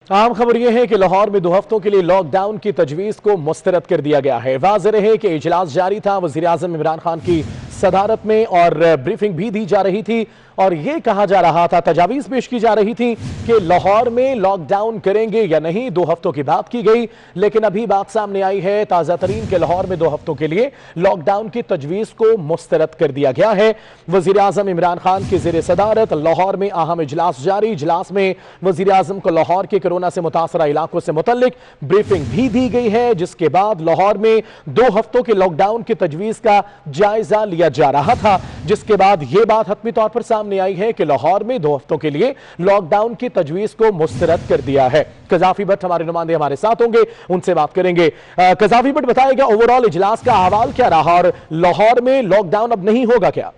अहम खबर यह है कि लाहौर में 2 हफ्तों के लिए लॉक डाउन की तजवीज़ को मुस्तरद कर दिया गया है। वाज़ेह रहे कि इजलास जारी था वज़ीर आज़म इमरान खान की सदारत में और ब्रीफिंग भी दी जा रही थी और ये कहा जा रहा था, तजावीज़ पेश की जा रही थी कि लाहौर में लॉकडाउन करेंगे या नहीं। 2 हफ्तों की बात की गई, लेकिन अभी बात सामने आई है ताज़ा तरीन के लाहौर में 2 हफ्तों के लिए लॉकडाउन की तजवीज़ को मुस्तरद कर दिया गया है। वज़ीर आज़म इमरान खान की ज़ेर सदारत लाहौर में अहम इजलास जारी। इजलास में वज़ीर आज़म को लाहौर के कोरोना से मुतासरा इलाकों से मुतल्लिक ब्रीफिंग भी दी गई है, जिसके बाद लाहौर में 2 हफ्तों के लॉकडाउन की तजवीज़ का जायजा लिया जा रहा था, जिसके बाद यह बात हतमी तौर पर सामने आई है कि लाहौर में 2 हफ्तों के लिए लॉकडाउन की तजवीज़ को मुस्तरद कर दिया है। कज़ाफी भट्ट हमारे नुमाइंदे हमारे साथ होंगे, उनसे बात करेंगे। कज़ाफी भट्ट, बताएगा ओवरऑल इजलास का अहवाल क्या रहा और लाहौर में लॉकडाउन अब नहीं होगा क्या?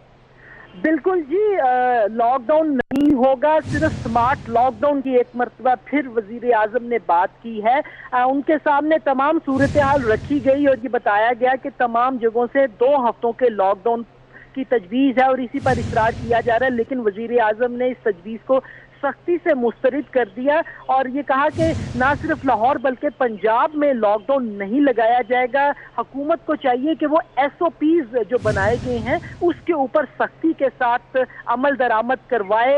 बिल्कुल जी, लॉकडाउन नहीं होगा, सिर्फ स्मार्ट लॉकडाउन की एक मरतबा फिर वजीर आजम ने बात की है। उनके सामने तमाम सूरत हाल रखी गई और ये बताया गया कि तमाम जगहों से 2 हफ्तों के लॉकडाउन की तजवीज़ है और इसी पर इसरार किया जा रहा है, लेकिन वजीर आजम ने इस तजवीज़ को सख्ती से मुस्तरद कर दिया और ये कहा कि ना सिर्फ लाहौर बल्कि पंजाब में लॉकडाउन नहीं लगाया जाएगा। हुकूमत को चाहिए कि वो SOPs जो बनाए गए हैं उसके ऊपर सख्ती के साथ अमल दरामद करवाए।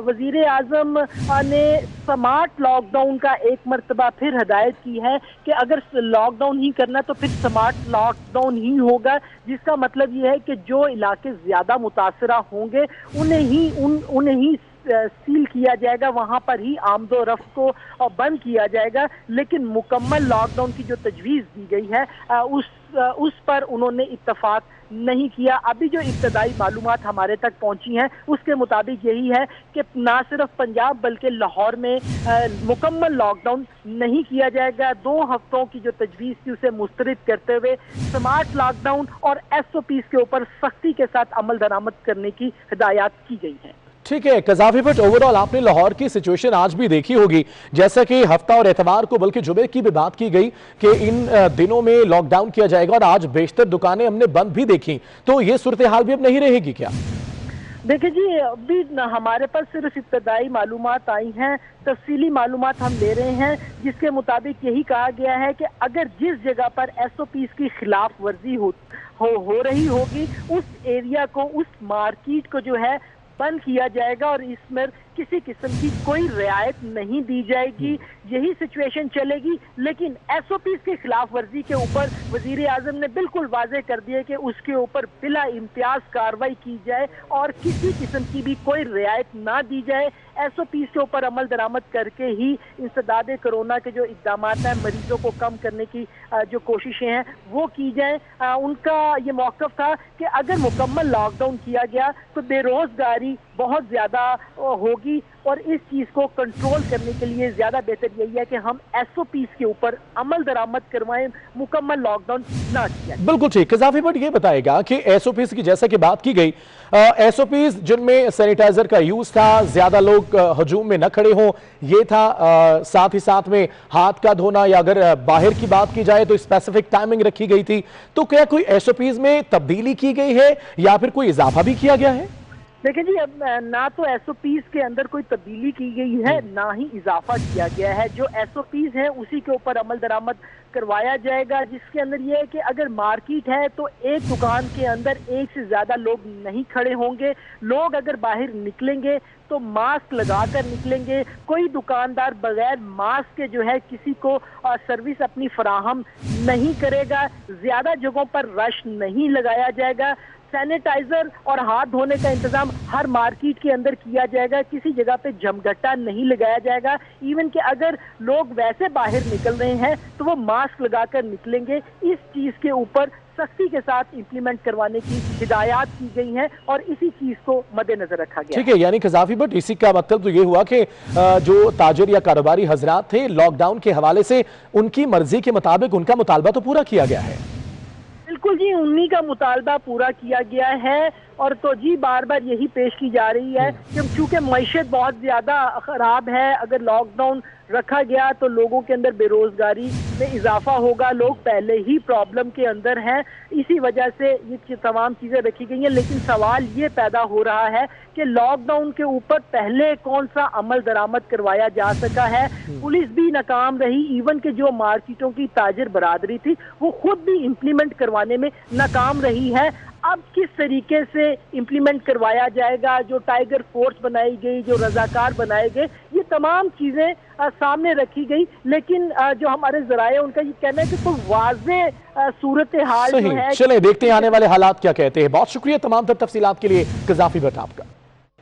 वजीर आजम ने स्मार्ट लॉकडाउन का एक मरतबा फिर हिदायत की है कि अगर लॉकडाउन ही करना तो फिर स्मार्ट लॉकडाउन ही होगा, जिसका मतलब ये है कि जो इलाके ज़्यादा मुतासरा होंगे उन्हें ही सील किया जाएगा, वहां पर ही आमदो रफ्त को बंद किया जाएगा। लेकिन मुकम्मल लॉकडाउन की जो तजवीज़ दी गई है उस पर उन्होंने इत्तफाक नहीं किया। अभी जो इब्तदाई मालूमात हमारे तक पहुंची हैं उसके मुताबिक यही है कि ना सिर्फ पंजाब बल्कि लाहौर में मुकम्मल लॉकडाउन नहीं किया जाएगा। 2 हफ्तों की जो तजवीज़ थी उसे मुस्तरद करते हुए स्मार्ट लॉकडाउन और SOPs के ऊपर सख्ती के साथ अमल दरामद करने की हिदायत की गई है। ठीक है कज़ाफी भट्ट, ओवरऑल आपने लाहौर की सिचुएशन आज भी देखी होगी, जैसा कि हफ्ता और एतवार को बल्कि जुमे की भी बात की गई कि इन दिनों में लॉकडाउन किया जाएगा और आज बेशतर दुकानें हमने बंद भी देखी, तो ये सूरत हाल भी अब नहीं रहेगी क्या? देखिए जी, अभी हमारे पास सिर्फ इब्तदाई मालूमात आई हैं, तफसीली मालूमात हम ले रहे हैं, जिसके मुताबिक यही कहा गया है कि अगर जिस जगह पर SOPs की खिलाफ वर्जी हो रही होगी उस एरिया को, उस मार्केट को जो है बंद किया जाएगा और इसमें किसी किस्म की कोई रियायत नहीं दी जाएगी। यही सिचुएशन चलेगी, लेकिन SOPs के खिलाफ वर्जी के ऊपर वजीर आजम ने बिल्कुल वाजे कर दिया कि उसके ऊपर बिला इम्तियाज कार्रवाई की जाए और किसी किस्म की भी कोई रियायत ना दी जाए। SOPs के ऊपर अमल दरामद करके ही इंसदाद कोरोना के जो इक़दाम हैं, मरीजों को कम करने की जो कोशिशें हैं वो की जाए। उनका ये मौक़िफ़ था कि अगर मुकम्मल लॉकडाउन किया गया तो बेरोज़गारी बहुत ज़्यादा होगी और इस चीज़ को कंट्रोल करने के लिए ज़्यादा बेहतर यही है कि हम SOPs के ऊपर अमल दरामद करवाएं, मुकम्मल लॉकडाउन ना किया। बिल्कुल ठीक। कज़ाफी भट्ट ये बताएगा कि SOPs की जैसा कि बात की गई, SOPs जिनमें सैनिटाइजर का यूज था, ज्यादा लोग हजूम में न खड़े हों, ये था, साथ ही साथ में हाथ का धोना, या अगर बाहर की बात की जाए तो स्पेसिफिक टाइमिंग रखी गई थी। तो क्या कोई SOPs में तब्दीली की गई है या फिर कोई इजाफा भी किया गया है? देखिए जी, अब ना तो SOPs के अंदर कोई तब्दीली की गई है ना ही इजाफा किया गया है। जो SOPs है उसी के ऊपर अमल दरामद करवाया जाएगा, जिसके अंदर यह है कि अगर मार्केट है तो एक दुकान के अंदर एक से ज्यादा लोग नहीं खड़े होंगे। लोग अगर बाहर निकलेंगे तो मास्क लगाकर निकलेंगे। कोई दुकानदार बगैर मास्क के जो है किसी को सर्विस अपनी फराहम नहीं करेगा। ज्यादा जगहों पर रश नहीं लगाया जाएगा। सैनिटाइजर और हाथ धोने का इंतजाम हर मार्केट के अंदर किया जाएगा। किसी जगह पे जमघटा नहीं लगाया जाएगा। इवन कि अगर लोग वैसे बाहर निकल रहे हैं तो वो मास्क लगाकर निकलेंगे। इस चीज के ऊपर सख्ती के साथ इंप्लीमेंट करवाने की हिदायत की गई है और इसी चीज को मद्देनजर रखा गया। ठीक है, यानी कज़ाफी भट्ट, इसी का मतलब तो ये हुआ कि जो ताजिर या कारोबारी हजरात थे, लॉकडाउन के हवाले से उनकी मर्जी के मुताबिक उनका मुतालबा तो पूरा किया गया है। बिल्कुल जी, उन्हीं का मुतालबा पूरा किया गया है और तो जी बार बार यही पेश की जा रही है कि चूंकि मईशत बहुत ज्यादा खराब है, अगर लॉकडाउन रखा गया तो लोगों के अंदर बेरोजगारी में इजाफा होगा। लोग पहले ही प्रॉब्लम के अंदर हैं, इसी वजह से ये तमाम चीजें रखी गई हैं। लेकिन सवाल ये पैदा हो रहा है कि लॉकडाउन के ऊपर पहले कौन सा अमल दरामद करवाया जा सका है। पुलिस भी नाकाम रही, इवन के जो मार्केटों की ताजिर बरादरी थी वो खुद भी इम्प्लीमेंट करवाने में नाकाम रही है। अब किस तरीके से इम्प्लीमेंट करवाया जाएगा, जो टाइगर फोर्स बनाई गई, जो रजाकार बनाए गए, ये तमाम चीजें सामने रखी गई। लेकिन जो हमारे जराए उनका ये कहना है कि कोई वाज़े सूरत हाल जो है। चलें देखते हैं आने वाले हालात क्या कहते हैं। बहुत शुक्रिया तमाम तफसीलात के लिए कज़ाफी भट्ट आपका।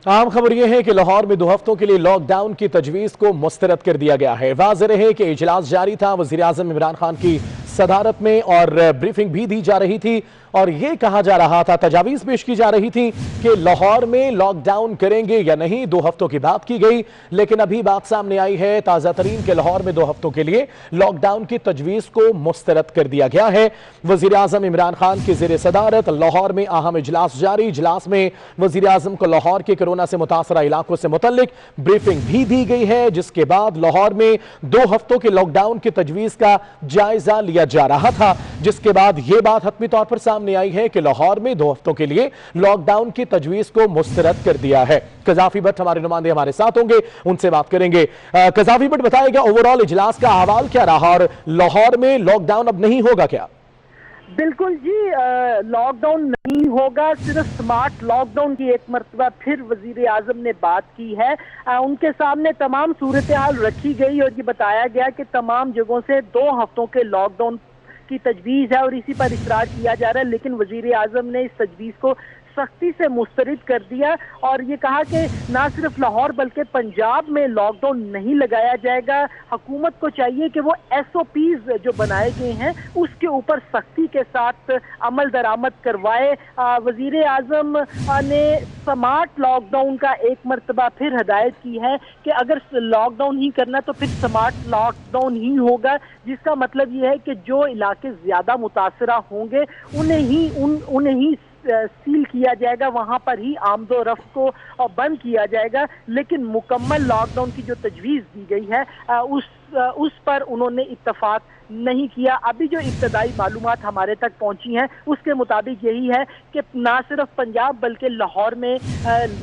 अहम खबर यह है कि लाहौर में 2 हफ्तों के लिए लॉकडाउन की तजवीज़ को मुस्तरद कर दिया गया है। वाज़ेह रहे कि इजलास जारी था वज़ीर आज़म इमरान खान की सदारत में और ब्रीफिंग भी दी जा रही थी और ये कहा जा रहा था, तजावीज़ पेश की जा रही थी कि लाहौर में लॉकडाउन करेंगे या नहीं। 2 हफ्तों की बात की गई, लेकिन अभी बात सामने आई है ताज़ा तरीन के लाहौर में 2 हफ्तों के लिए लॉकडाउन की तजवीज़ को मुस्तरद कर दिया गया है। वज़ीर आज़म इमरान खान की ज़ेर सदारत लाहौर में अहम इजलास जारी। इजलास में वज़ीर आज़म को लाहौर के कोरोना से मुतासरा इलाकों से मुतल्लिक ब्रीफिंग भी दी गई है, जिसके बाद लाहौर में 2 हफ्तों के लॉकडाउन की तजवीज़ का जायजा लिया जा रहा था, जिसके बाद यह बात हतमी तौर पर सामने आई है कि लाहौर में 2 हफ्तों के लिए लॉकडाउन की तजवीज़ को मुस्तरद कर दिया है। कज़ाफी भट्ट हमारे नुमाइंदे हमारे साथ होंगे, उनसे बात करेंगे। कज़ाफी भट्ट बताएगा ओवरऑल इजलास का अहवाल क्या रहा और लाहौर में लॉकडाउन अब नहीं होगा क्या? बिल्कुल जी, लॉकडाउन नहीं होगा, सिर्फ स्मार्ट लॉकडाउन की एक मर्तबा फिर वजीर आजम ने बात की है। उनके सामने तमाम सूरत हाल रखी गई और ये बताया गया कि तमाम जगहों से 2 हफ्तों के लॉकडाउन की तजवीज़ है और इसी पर इसरार किया जा रहा है। लेकिन वजीर आजम ने इस तजवीज़ को सख्ती से मुस्तरद कर दिया और ये कहा कि ना सिर्फ लाहौर बल्कि पंजाब में लॉकडाउन नहीं लगाया जाएगा। हुकूमत को चाहिए कि वो SOPs जो बनाए गए हैं उसके ऊपर सख्ती के साथ अमल दरामद करवाए। वजीर आजम ने स्मार्ट लॉकडाउन का एक मरतबा फिर हिदायत की है कि अगर लॉकडाउन ही करना तो फिर स्मार्ट लॉकडाउन ही होगा, जिसका मतलब ये है कि जो इलाके ज्यादा मुतासरा होंगे उन्हें ही सील किया जाएगा, वहां पर ही आमदो रफ्त को बंद किया जाएगा। लेकिन मुकम्मल लॉकडाउन की जो तजवीज़ दी गई है उस पर उन्होंने इत्तफाक नहीं किया। अभी जो इब्तदाई मालूमात हमारे तक पहुंची हैं उसके मुताबिक यही है कि ना सिर्फ पंजाब बल्कि लाहौर में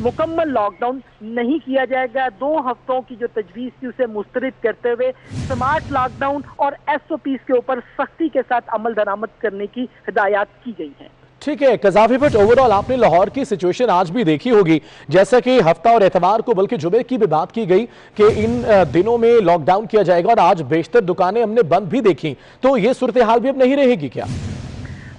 मुकम्मल लॉकडाउन नहीं किया जाएगा। 2 हफ्तों की जो तजवीज़ थी उसे मुस्तरद करते हुए स्मार्ट लॉकडाउन और SOPs के ऊपर सख्ती के साथ अमल दरामद करने की हिदायत की गई है। ठीक है कज़ाफी भट्ट, ओवरऑल आपने लाहौर की सिचुएशन आज भी देखी होगी, जैसा कि हफ्ता और एतवार को बल्कि जुमे की भी बात की गई कि इन दिनों में लॉकडाउन किया जाएगा और आज बेशतर दुकानें हमने बंद भी देखी, तो ये सूरत हाल भी अब नहीं रहेगी क्या?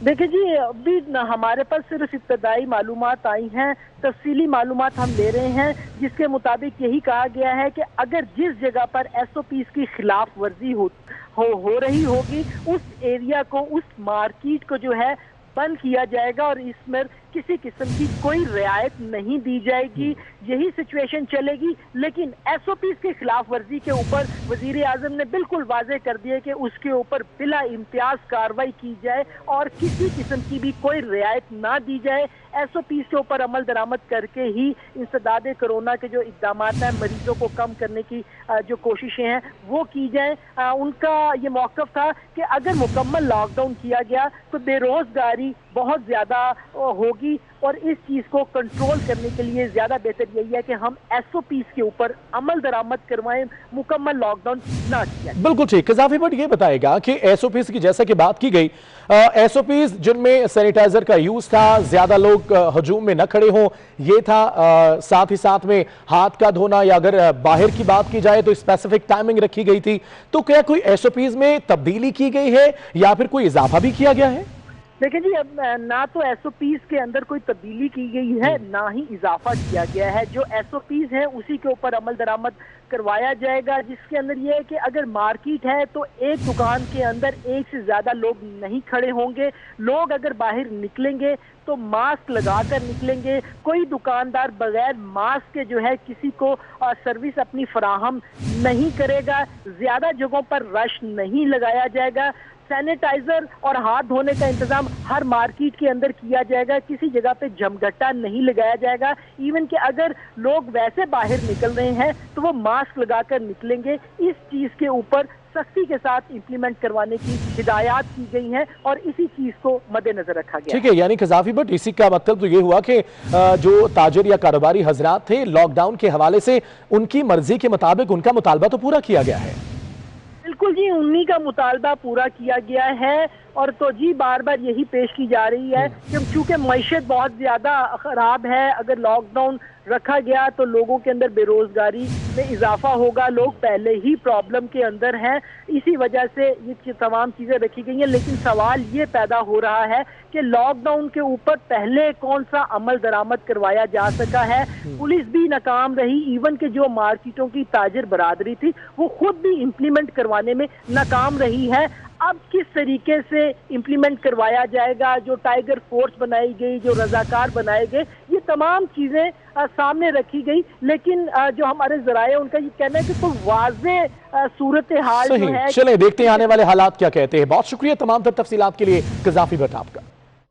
देखिए जी, अभी हमारे पास सिर्फ इब्तदाई मालूमात आई हैं, तफसीली मालूमात हम ले रहे हैं, जिसके मुताबिक यही कहा गया है कि अगर जिस जगह पर SOPs की खिलाफ वर्जी हो रही होगी उस एरिया को, उस मार्केट को जो है बंद किया जाएगा और इसमें किसी किस्म की कोई रियायत नहीं दी जाएगी। यही सिचुएशन चलेगी। लेकिन SOPs के खिलाफ वर्जी के ऊपर वजीर आजम ने बिल्कुल वाज़ेह कर दिया कि उसके ऊपर बिला इम्तियाज कार्रवाई की जाए और किसी किस्म की भी कोई रियायत ना दी जाए। SOPs के ऊपर अमल दरामद करके ही इंसदाद कोरोना के जो इक़दाम हैं, मरीजों को कम करने की जो कोशिशें हैं वो की जाए। उनका ये मौक़िफ़ था कि अगर मुकम्मल लॉकडाउन किया गया तो बेरोज़गारी बहुत ज़्यादा होगी और इस चीज़ को कंट्रोल करने के लिए ज़्यादा बेहतर यही है कि हम SOPs के ऊपर अमल दरामद करवाएं, मुकम्मल लॉकडाउन ना किया। बिल्कुल ठीक। कज़ाफी भट्ट ये बताएगा कि SOPs की जैसा कि बात की गई, SOPs जिनमें सैनिटाइजर का यूज था, ज्यादा लोग हजूम में न खड़े हों, ये था, साथ ही साथ में हाथ का धोना, या अगर बाहर की बात की जाए तो स्पेसिफिक टाइमिंग रखी गई थी। तो क्या कोई SOPs में तब्दीली की गई है या फिर कोई इजाफा भी किया गया है? देखिए जी, अब ना तो SOPs के अंदर कोई तब्दीली की गई है ना ही इजाफा किया गया है। जो SOPs है उसी के ऊपर अमल दरामद करवाया जाएगा, जिसके अंदर यह है कि अगर मार्केट है तो एक दुकान के अंदर एक से ज्यादा लोग नहीं खड़े होंगे। लोग अगर बाहर निकलेंगे तो मास्क लगाकर निकलेंगे। कोई दुकानदार बगैर मास्क के जो है किसी को सर्विस अपनी फराहम नहीं करेगा। ज्यादा जगहों पर रश नहीं लगाया जाएगा। سینیٹائزر اور ہاتھ دھونے کا انتظام ہر مارکیٹ کے اندر کیا جائے گا، کسی جگہ پہ جمگھٹا نہیں لگایا جائے گا، ایون کہ اگر لوگ ویسے باہر نکل رہے ہیں تو وہ ماسک لگا کر نکلیں گے۔ اس چیز کے اوپر سختی کے ساتھ امپلیمنٹ کروانے کی ہدایات کی گئی ہیں اور اسی چیز کو مد نظر رکھا گیا۔ ٹھیک ہے، یعنی قذافی بٹ اسی کا مطلب تو یہ ہوا کہ جو تاجر یا کاروباری حضرات تھے لاک ڈاؤن کے حوالے سے ان کی مرضی کے مطابق ان کا مطالبہ تو پورا کیا گیا ہے۔ بالکل جی، انہی کا مطالبہ پورا کیا گیا ہے اور تو جی بار بار یہی پیش کی جا رہی ہے کہ چونکہ معیشت بہت زیادہ خراب ہے، اگر لاک ڈاؤن رکھا گیا تو لوگوں کے اندر بے روزگاری میں اضافہ ہوگا، لوگ پہلے ہی پرابلم کے اندر ہیں، اسی وجہ سے یہ تمام چیزیں رکھی گئی ہیں۔ لیکن سوال یہ پیدا ہو رہا ہے کہ لاک ڈاؤن کے اوپر پہلے کون سا عمل درآمد کروایا جا سکا ہے؟ پولیس بھی ناکام رہی، ایون کہ جو مارکیٹوں کی تاجر برادری تھی وہ خود بھی امپلیمنٹ کروانے میں ناکام رہی ہے۔ اب کس طریقے سے امپلیمنٹ کروایا جائے گا، جو ٹائیگر فورس بنائی گئی، جو رضاکار بنائے گئے، یہ تمام چیزیں سامنے رکھی گئی، لیکن جو ہمارے ذرائع ان کا یہ کہنا ہے کہ کوئی واضح صورتحال جو ہے۔ چلیں دیکھتے ہیں آنے والے حالات کیا کہتے ہیں۔ بہت شکریہ تمام تر تفصیلات کے لیے قذافی بٹ آپ کا۔